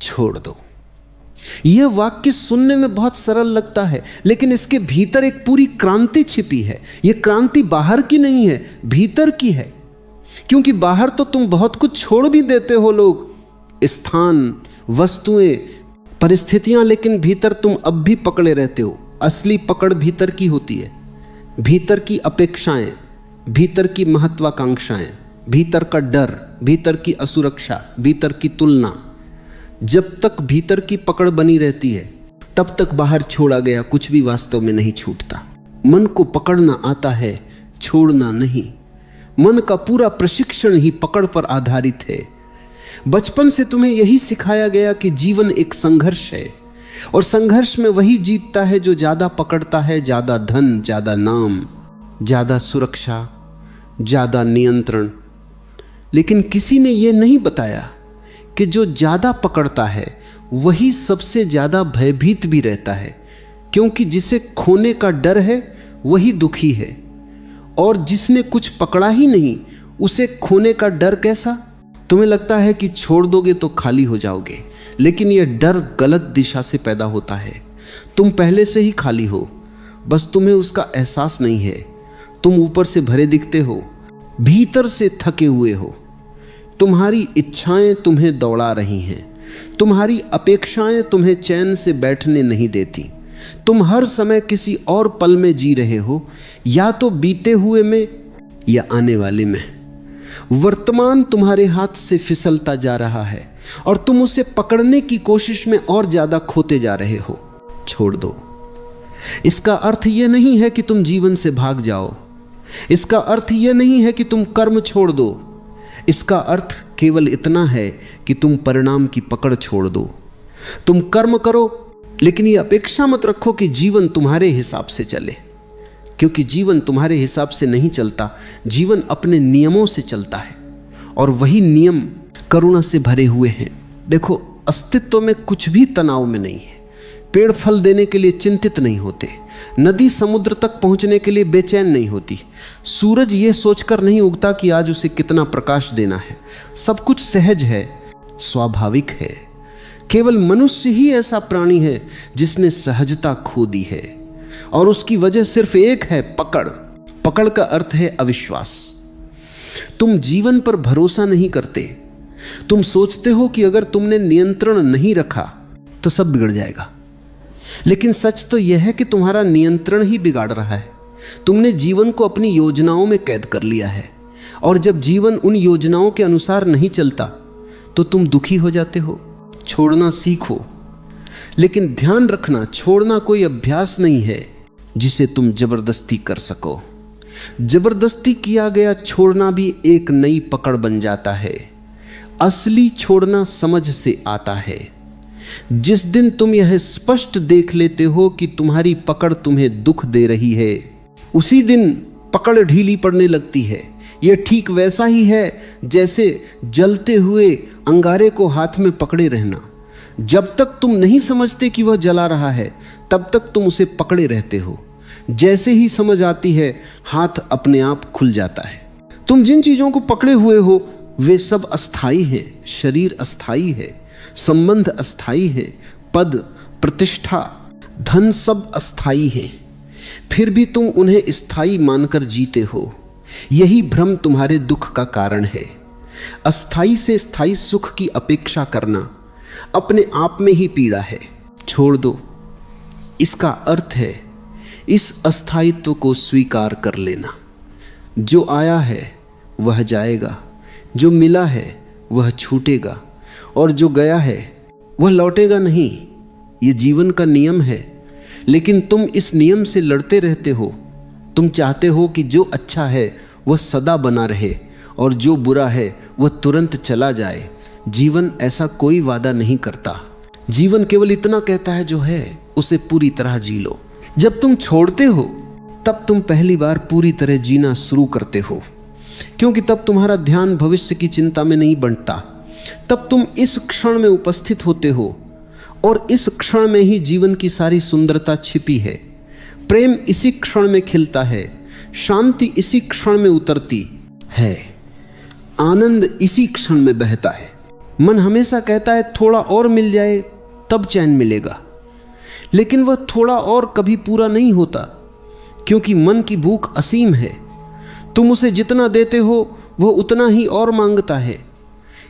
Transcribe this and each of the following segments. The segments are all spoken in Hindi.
छोड़ दो। यह वाक्य सुनने में बहुत सरल लगता है, लेकिन इसके भीतर एक पूरी क्रांति छिपी है। यह क्रांति बाहर की नहीं है, भीतर की है। क्योंकि बाहर तो तुम बहुत कुछ छोड़ भी देते हो, लोग, स्थान, वस्तुएं, परिस्थितियां, लेकिन भीतर तुम अब भी पकड़े रहते हो। असली पकड़ भीतर की होती है। भीतर की अपेक्षाएं, भीतर की महत्वाकांक्षाएं, भीतर का डर, भीतर की असुरक्षा, भीतर की तुलना। जब तक भीतर की पकड़ बनी रहती है, तब तक बाहर छोड़ा गया कुछ भी वास्तव में नहीं छूटता। मन को पकड़ना आता है, छोड़ना नहीं। मन का पूरा प्रशिक्षण ही पकड़ पर आधारित है। बचपन से तुम्हें यही सिखाया गया कि जीवन एक संघर्ष है, और संघर्ष में वही जीतता है जो ज्यादा पकड़ता है। ज्यादा धन, ज्यादा नाम, ज्यादा सुरक्षा, ज्यादा नियंत्रण। लेकिन किसी ने यह नहीं बताया कि जो ज्यादा पकड़ता है वही सबसे ज्यादा भयभीत भी रहता है। क्योंकि जिसे खोने का डर है वही दुखी है, और जिसने कुछ पकड़ा ही नहीं उसे खोने का डर कैसा? तुम्हें लगता है कि छोड़ दोगे तो खाली हो जाओगे, लेकिन यह डर गलत दिशा से पैदा होता है। तुम पहले से ही खाली हो, बस तुम्हें उसका एहसास नहीं है। तुम ऊपर से भरे दिखते हो, भीतर से थके हुए हो। तुम्हारी इच्छाएं तुम्हें दौड़ा रही हैं, तुम्हारी अपेक्षाएं तुम्हें चैन से बैठने नहीं देती। तुम हर समय किसी और पल में जी रहे हो, या तो बीते हुए में या आने वाले में। वर्तमान तुम्हारे हाथ से फिसलता जा रहा है, और तुम उसे पकड़ने की कोशिश में और ज्यादा खोते जा रहे हो। छोड़ दो। इसका अर्थ यह नहीं है कि तुम जीवन से भाग जाओ। इसका अर्थ यह नहीं है कि तुम कर्म छोड़ दो। इसका अर्थ केवल इतना है कि तुम परिणाम की पकड़ छोड़ दो। तुम कर्म करो, लेकिन यह अपेक्षा मत रखो कि जीवन तुम्हारे हिसाब से चले, क्योंकि जीवन तुम्हारे हिसाब से नहीं चलता। जीवन अपने नियमों से चलता है, और वही नियम करुणा से भरे हुए हैं। देखो, अस्तित्व में कुछ भी तनाव में नहीं है। पेड़ फल देने के लिए चिंतित नहीं होते, नदी समुद्र तक पहुंचने के लिए बेचैन नहीं होती, सूरज ये सोचकर नहीं उगता कि आज उसे कितना प्रकाश देना है। सब कुछ सहज है, स्वाभाविक है। केवल मनुष्य ही ऐसा प्राणी है जिसने सहजता खो दी है, और उसकी वजह सिर्फ एक है, पकड़। पकड़ का अर्थ है अविश्वास। तुम जीवन पर भरोसा नहीं करते। तुम सोचते हो कि अगर तुमने नियंत्रण नहीं रखा तो सब बिगड़ जाएगा, लेकिन सच तो यह है कि तुम्हारा नियंत्रण ही बिगाड़ रहा है। तुमने जीवन को अपनी योजनाओं में कैद कर लिया है, और जब जीवन उन योजनाओं के अनुसार नहीं चलता तो तुम दुखी हो जाते हो। छोड़ना सीखो, लेकिन ध्यान रखना, छोड़ना कोई अभ्यास नहीं है जिसे तुम जबरदस्ती कर सको। जबरदस्ती किया गया छोड़ना भी एक नई पकड़ बन जाता है। असली छोड़ना समझ से आता है। जिस दिन तुम यह स्पष्ट देख लेते हो कि तुम्हारी पकड़ तुम्हें दुख दे रही है, उसी दिन पकड़ ढीली पड़ने लगती है। यह ठीक वैसा ही है जैसे जलते हुए अंगारे को हाथ में पकड़े रहना। जब तक तुम नहीं समझते कि वह जला रहा है, तब तक तुम उसे पकड़े रहते हो। जैसे ही समझ आती है, हाथ अपने आप खुल जाता है। तुम जिन चीजों को पकड़े हुए हो वे सब अस्थाई हैं। शरीर अस्थाई है, संबंध अस्थाई है, पद, प्रतिष्ठा, धन सब अस्थाई है। फिर भी तुम उन्हें स्थायी मानकर जीते हो। यही भ्रम तुम्हारे दुख का कारण है। अस्थाई से स्थायी सुख की अपेक्षा करना अपने आप में ही पीड़ा है। छोड़ दो। इसका अर्थ है इस अस्थायित्व को स्वीकार कर लेना। जो आया है वह जाएगा, जो मिला है वह छूटेगा, और जो गया है वह लौटेगा नहीं। ये जीवन का नियम है, लेकिन तुम इस नियम से लड़ते रहते हो। तुम चाहते हो कि जो अच्छा है वह सदा बना रहे, और जो बुरा है वह तुरंत चला जाए। जीवन ऐसा कोई वादा नहीं करता। जीवन केवल इतना कहता है, जो है उसे पूरी तरह जी लो। जब तुम छोड़ते हो तब तुम पहली बार पूरी तरह जीना शुरू करते हो, क्योंकि तब तुम्हारा ध्यान भविष्य की चिंता में नहीं बंटता। तब तुम इस क्षण में उपस्थित होते हो, और इस क्षण में ही जीवन की सारी सुंदरता छिपी है। प्रेम इसी क्षण में खिलता है, शांति इसी क्षण में उतरती है, आनंद इसी क्षण में बहता है। मन हमेशा कहता है थोड़ा और मिल जाए तब चैन मिलेगा, लेकिन वह थोड़ा और कभी पूरा नहीं होता, क्योंकि मन की भूख असीम है। तुम उसे जितना देते हो वह उतना ही और मांगता है।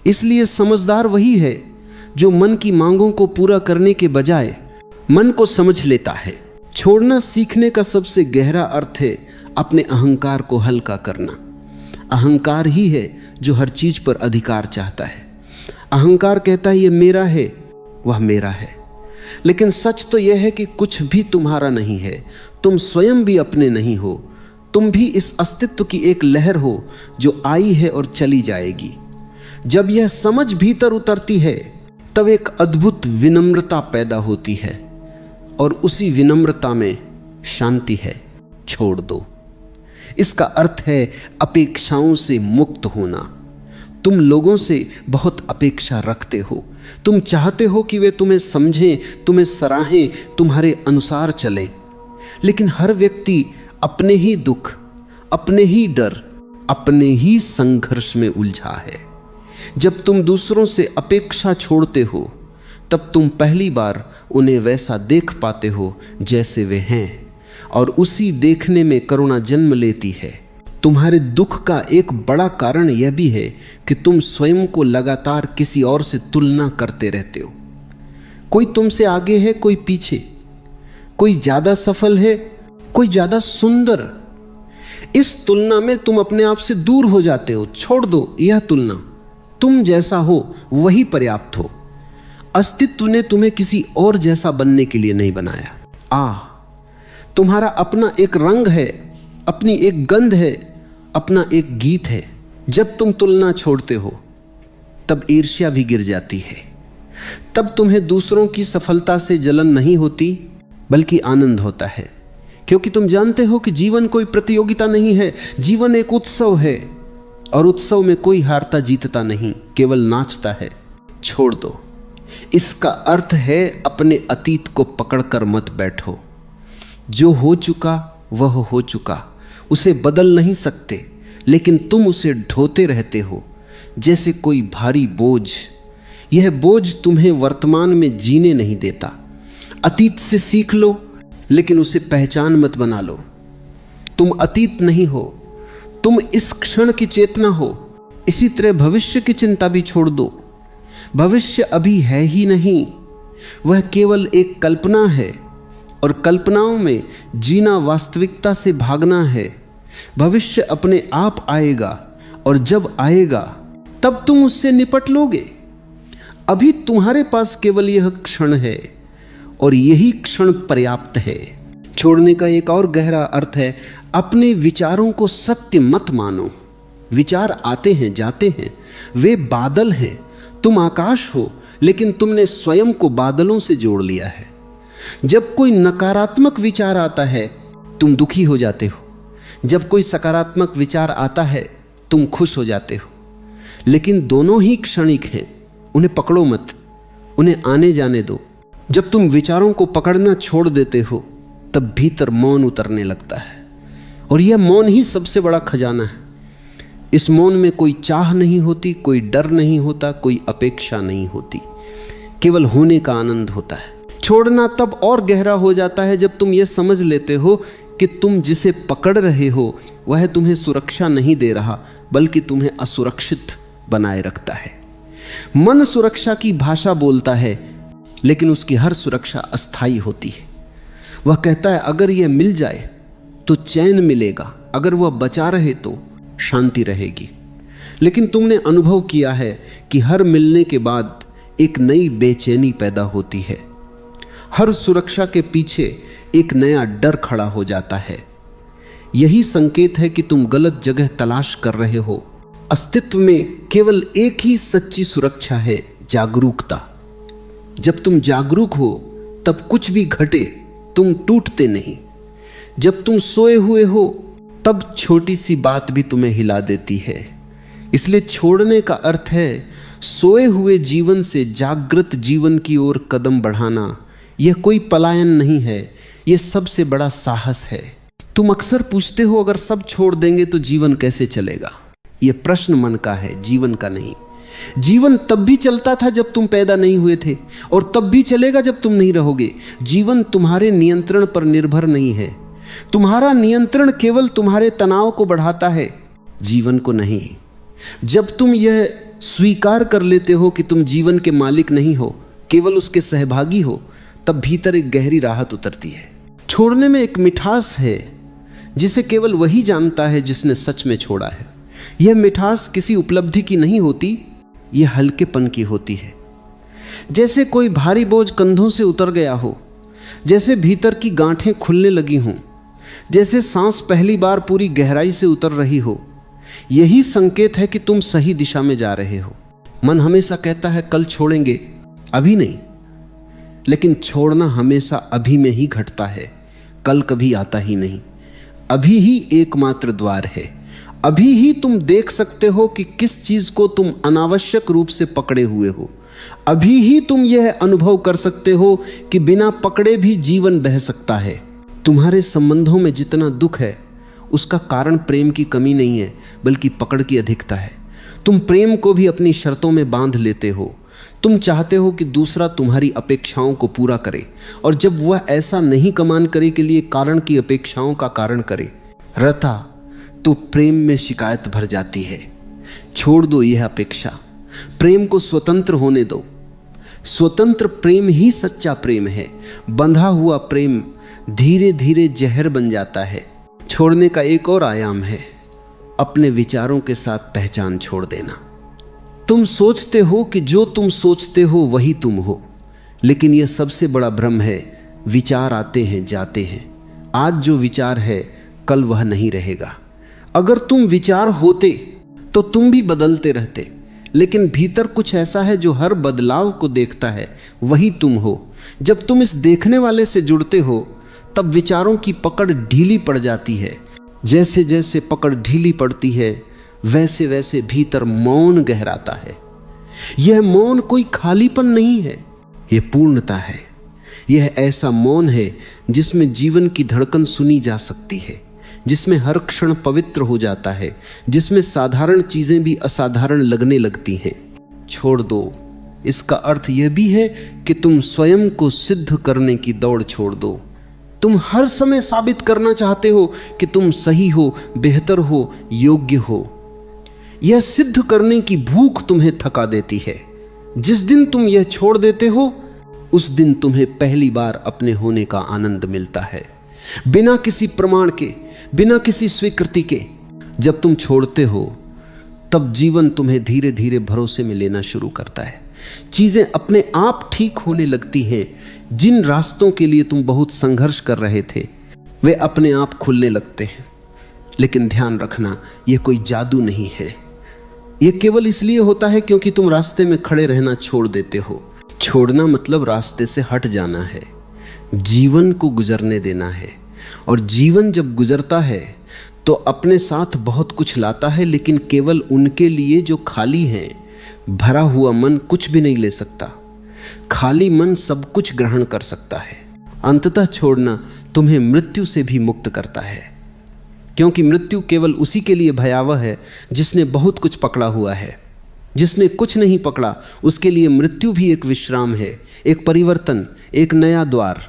इसलिए समझदार वही है जो मन की मांगों को पूरा करने के बजाय मन को समझ लेता है। छोड़ना सीखने का सबसे गहरा अर्थ है अपने अहंकार को हल्का करना। अहंकार ही है जो हर चीज पर अधिकार चाहता है। अहंकार कहता है ये मेरा है, वह मेरा है। लेकिन सच तो यह है कि कुछ भी तुम्हारा नहीं है। तुम स्वयं भी अपने नहीं हो। तुम भी इस अस्तित्व की एक लहर हो जो आई है और चली जाएगी। जब यह समझ भीतर उतरती है तब एक अद्भुत विनम्रता पैदा होती है, और उसी विनम्रता में शांति है। छोड़ दो। इसका अर्थ है अपेक्षाओं से मुक्त होना। तुम लोगों से बहुत अपेक्षा रखते हो। तुम चाहते हो कि वे तुम्हें समझें, तुम्हें सराहें, तुम्हारे अनुसार चलें। लेकिन हर व्यक्ति अपने ही दुख, अपने ही डर, अपने ही संघर्ष में उलझा है। जब तुम दूसरों से अपेक्षा छोड़ते हो तब तुम पहली बार उन्हें वैसा देख पाते हो जैसे वे हैं, और उसी देखने में करुणा जन्म लेती है। तुम्हारे दुख का एक बड़ा कारण यह भी है कि तुम स्वयं को लगातार किसी और से तुलना करते रहते हो। कोई तुमसे आगे है, कोई पीछे, कोई ज्यादा सफल है, कोई ज्यादा सुंदर। इस तुलना में तुम अपने आप से दूर हो जाते हो। छोड़ दो यह तुलना। तुम जैसा हो वही पर्याप्त हो। अस्तित्व ने तुम्हें किसी और जैसा बनने के लिए नहीं बनाया। तुम्हारा अपना एक रंग है, अपनी एक गंध है, अपना एक गीत है। जब तुम तुलना छोड़ते हो तब ईर्ष्या भी गिर जाती है। तब तुम्हें दूसरों की सफलता से जलन नहीं होती, बल्कि आनंद होता है, क्योंकि तुम जानते हो कि जीवन कोई प्रतियोगिता नहीं है। जीवन एक उत्सव है, और उत्सव में कोई हारता जीतता नहीं, केवल नाचता है। छोड़ दो। इसका अर्थ है अपने अतीत को पकड़कर मत बैठो। जो हो चुका वह हो चुका, उसे बदल नहीं सकते, लेकिन तुम उसे ढोते रहते हो जैसे कोई भारी बोझ। यह बोझ तुम्हें वर्तमान में जीने नहीं देता। अतीत से सीख लो, लेकिन उसे पहचान मत बना लो। तुम अतीत नहीं हो, तुम इस क्षण की चेतना हो। इसी तरह भविष्य की चिंता भी छोड़ दो। भविष्य अभी है ही नहीं, वह केवल एक कल्पना है, और कल्पनाओं में जीना वास्तविकता से भागना है। भविष्य अपने आप आएगा, और जब आएगा तब तुम उससे निपट लोगे। अभी तुम्हारे पास केवल यह क्षण है, और यही क्षण पर्याप्त है। छोड़ने का एक और गहरा अर्थ है अपने विचारों को सत्य मत मानो। विचार आते हैं, जाते हैं, वे बादल हैं। तुम आकाश हो, लेकिन तुमने स्वयं को बादलों से जोड़ लिया है। जब कोई नकारात्मक विचार आता है तुम दुखी हो जाते हो, जब कोई सकारात्मक विचार आता है तुम खुश हो जाते हो। लेकिन दोनों ही क्षणिक हैं, उन्हें पकड़ो मत, उन्हें आने जाने दो। जब तुम विचारों को पकड़ना छोड़ देते हो तब भीतर मौन उतरने लगता है, और यह मौन ही सबसे बड़ा खजाना है। इस मौन में कोई चाह नहीं होती, कोई डर नहीं होता, कोई अपेक्षा नहीं होती, केवल होने का आनंद होता है। छोड़ना तब और गहरा हो जाता है जब तुम ये समझ लेते हो कि तुम जिसे पकड़ रहे हो वह तुम्हें सुरक्षा नहीं दे रहा, बल्कि तुम्हें असुरक्षित बनाए रखता है। मन सुरक्षा की भाषा बोलता है, लेकिन उसकी हर सुरक्षा अस्थायी होती है। वह कहता है अगर यह मिल जाए तो चैन मिलेगा, अगर वह बचा रहे तो शांति रहेगी। लेकिन तुमने अनुभव किया है कि हर मिलने के बाद एक नई बेचैनी पैदा होती है। हर सुरक्षा के पीछे एक नया डर खड़ा हो जाता है। यही संकेत है कि तुम गलत जगह तलाश कर रहे हो। अस्तित्व में केवल एक ही सच्ची सुरक्षा है, जागरूकता। जब तुम जागरूक हो तब कुछ भी घटे तुम टूटते नहीं। जब तुम सोए हुए हो तब छोटी सी बात भी तुम्हें हिला देती है। इसलिए छोड़ने का अर्थ है सोए हुए जीवन से जागृत जीवन की ओर कदम बढ़ाना। यह कोई पलायन नहीं है, यह सबसे बड़ा साहस है। तुम अक्सर पूछते हो अगर सब छोड़ देंगे तो जीवन कैसे चलेगा। यह प्रश्न मन का है, जीवन का नहीं। जीवन तब भी चलता था जब तुम पैदा नहीं हुए थे, और तब भी चलेगा जब तुम नहीं रहोगे। जीवन तुम्हारे नियंत्रण पर निर्भर नहीं है। तुम्हारा नियंत्रण केवल तुम्हारे तनाव को बढ़ाता है, जीवन को नहीं। जब तुम यह स्वीकार कर लेते हो कि तुम जीवन के मालिक नहीं हो, केवल उसके सहभागी हो, तब भीतर एक गहरी राहत उतरती है। छोड़ने में एक मिठास है जिसे केवल वही जानता है जिसने सच में छोड़ा है। यह मिठास किसी उपलब्धि की नहीं होती, यह हल्केपन की होती है। जैसे कोई भारी बोझ कंधों से उतर गया हो, जैसे भीतर की गांठें खुलने लगी हों, जैसे सांस पहली बार पूरी गहराई से उतर रही हो। यही संकेत है कि तुम सही दिशा में जा रहे हो। मन हमेशा कहता है कल छोड़ेंगे, अभी नहीं। लेकिन छोड़ना हमेशा अभी में ही घटता है, कल कभी आता ही नहीं। अभी ही एकमात्र द्वार है। अभी ही तुम देख सकते हो कि किस चीज को तुम अनावश्यक रूप से पकड़े हुए हो। अभी ही तुम यह अनुभव कर सकते हो कि बिना पकड़े भी जीवन बह सकता है। तुम्हारे संबंधों में जितना दुख है उसका कारण प्रेम की कमी नहीं है, बल्कि पकड़ की अधिकता है। तुम प्रेम को भी अपनी शर्तों में बांध लेते हो। तुम चाहते हो कि दूसरा तुम्हारी अपेक्षाओं को पूरा करे, और जब वह ऐसा नहीं कमान करे के लिए कारण की अपेक्षाओं का कारण करे रता, तो प्रेम में शिकायत भर जाती है। छोड़ दो यह अपेक्षा, प्रेम को स्वतंत्र होने दो। स्वतंत्र प्रेम ही सच्चा प्रेम है। बंधा हुआ प्रेम धीरे धीरे जहर बन जाता है। छोड़ने का एक और आयाम है अपने विचारों के साथ पहचान छोड़ देना। तुम सोचते हो कि जो तुम सोचते हो वही तुम हो, लेकिन यह सबसे बड़ा भ्रम है। विचार आते हैं जाते हैं। आज जो विचार है कल वह नहीं रहेगा। अगर तुम विचार होते तो तुम भी बदलते रहते, लेकिन भीतर कुछ ऐसा है जो हर बदलाव को देखता है, वही तुम हो। जब तुम इस देखने वाले से जुड़ते हो तब विचारों की पकड़ ढीली पड़ जाती है। जैसे जैसे पकड़ ढीली पड़ती है वैसे वैसे भीतर मौन गहराता है। यह मौन कोई खालीपन नहीं है, यह पूर्णता है। यह ऐसा मौन है जिसमें जीवन की धड़कन सुनी जा सकती है, जिसमें हर क्षण पवित्र हो जाता है, जिसमें साधारण चीजें भी असाधारण लगने लगती हैं। छोड़ दो, इसका अर्थ यह भी है कि तुम स्वयं को सिद्ध करने की दौड़ छोड़ दो। तुम हर समय साबित करना चाहते हो कि तुम सही हो, बेहतर हो, योग्य हो। यह सिद्ध करने की भूख तुम्हें थका देती है। जिस दिन तुम यह छोड़ देते हो उस दिन तुम्हें पहली बार अपने होने का आनंद मिलता है, बिना किसी प्रमाण के, बिना किसी स्वीकृति के। जब तुम छोड़ते हो तब जीवन तुम्हें धीरे धीरे भरोसे में लेना शुरू करता है। चीजें अपने आप ठीक होने लगती हैं। जिन रास्तों के लिए तुम बहुत संघर्ष कर रहे थे वे अपने आप खुलने लगते हैं। लेकिन ध्यान रखना, यह कोई जादू नहीं है। यह केवल इसलिए होता है क्योंकि तुम रास्ते में खड़े रहना छोड़ देते हो। छोड़ना मतलब रास्ते से हट जाना है, जीवन को गुजरने देना है। और जीवन जब गुजरता है तो अपने साथ बहुत कुछ लाता है, लेकिन केवल उनके लिए जो खाली हैं। भरा हुआ मन कुछ भी नहीं ले सकता, खाली मन सब कुछ ग्रहण कर सकता है। अंततः छोड़ना तुम्हें मृत्यु से भी मुक्त करता है, क्योंकि मृत्यु केवल उसी के लिए भयावह है जिसने बहुत कुछ पकड़ा हुआ है। जिसने कुछ नहीं पकड़ा उसके लिए मृत्यु भी एक विश्राम है, एक परिवर्तन, एक नया द्वार।